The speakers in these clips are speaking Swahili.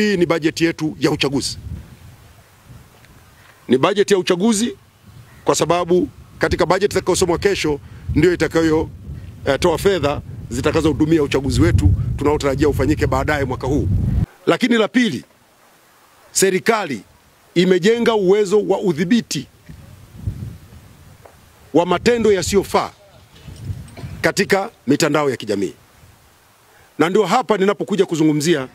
Hii ni bajeti yetu ya uchaguzi. Ni bajeti ya uchaguzi kwa sababu katika bajeti itakayosomwa kesho ndio itakayotoa fedha zitakazohudumia uchaguzi wetu tunaotarajia ufanyike baadaye mwaka huu. Lakini la pili, serikali imejenga uwezo wa udhibiti wa matendo yasiyofaa katika mitandao ya kijamii. Na ndio hapa ninapokuja kuzungumzia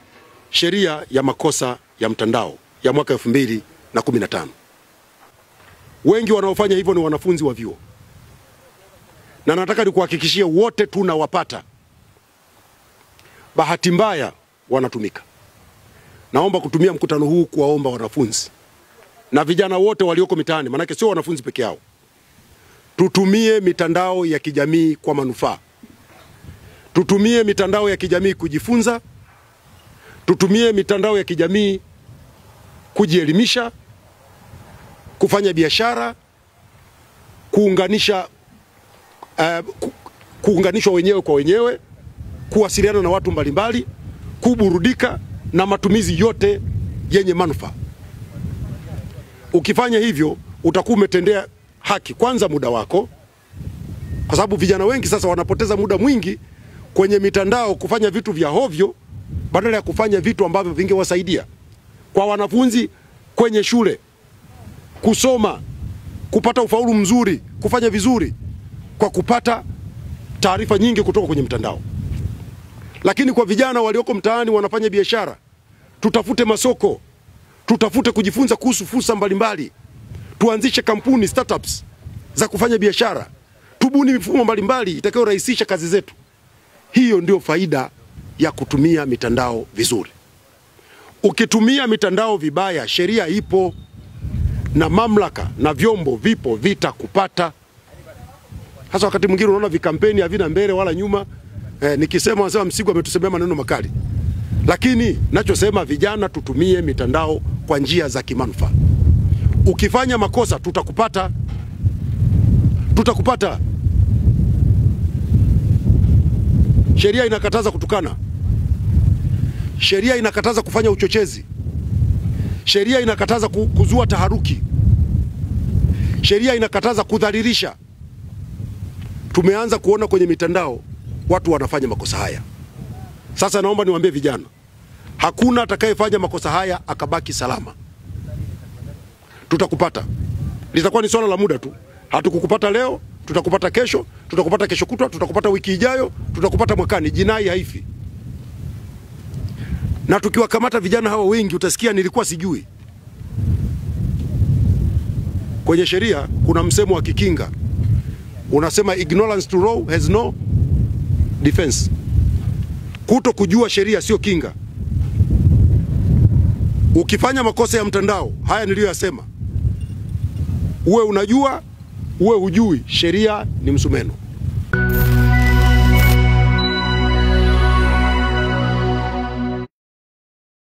sheria ya makosa ya mtandao ya mwaka 2015. Wengi wanaofanya hivyo ni wanafunzi wa vyuo. Na nataka nikuhakikishie wote tunawapata. Bahati mbaya wanatumika. Naomba kutumia mkutano huu kuwaomba wanafunzi na vijana wote walioko mitaani, maana sio wanafunzi peke yao. Tutumie mitandao ya kijamii kwa manufaa. Tutumie mitandao ya kijamii kujifunza. Tutumie mitandao ya kijamii kujielimisha, kufanya biashara, kuunganishwa wenyewe kwa wenyewe, kuwasiliana na watu mbalimbali, kuburudika na matumizi yote yenye manufaa. Ukifanya hivyo utakuwa umetendea haki kwanza muda wako, kwa sababu vijana wengi sasa wanapoteza muda mwingi kwenye mitandao kufanya vitu vya hovyo badala ya kufanya vitu ambavyo vingewasaidia. Kwa wanafunzi kwenye shule, kusoma, kupata ufaulu mzuri, kufanya vizuri kwa kupata taarifa nyingi kutoka kwenye mitandao. Lakini kwa vijana walioko mtaani wanafanya biashara, tutafute masoko, tutafute kujifunza kuhusu fursa mbalimbali, tuanzishe kampuni, startups za kufanya biashara, tubuni mifumo mbalimbali itakayorahisisha kazi zetu. Hiyo ndio faida ya kutumia mitandao vizuri. Ukitumia mitandao vibaya, sheria ipo na mamlaka na vyombo vipo vitakupata. Hasa wakati mwingine unaona vikampeni havina mbele wala nyuma. Nikisema wanasema Msigwa ametusemea maneno makali. Lakini nachosema vijana tutumie mitandao kwa njia za kimanufaa. Ukifanya makosa tutakupata. Tutakupata. Sheria inakataza kutukana. Sheria inakataza kufanya uchochezi. Sheria inakataza kuzua taharuki. Sheria inakataza kudhalilisha. Tumeanza kuona kwenye mitandao watu wanafanya makosa haya. Sasa naomba niwaambie vijana, hakuna atakayefanya makosa haya akabaki salama. Tutakupata. Litakuwa ni swala la muda tu. Hatukukupata leo, tutakupata kesho, tutakupata kesho kutwa, tutakupata wiki ijayo, tutakupata mwakani. Jinai haifi. Na tukiwakamata vijana hawa wengi utasikia nilikuwa sijui. Kwenye sheria kuna msemo wa Kikinga unasema ignorance to law has no defense. Kuto kujua sheria sio kinga. Ukifanya makosa ya mtandao, haya niliyoyasema, uwe unajua, uwe hujui, sheria ni msumeno.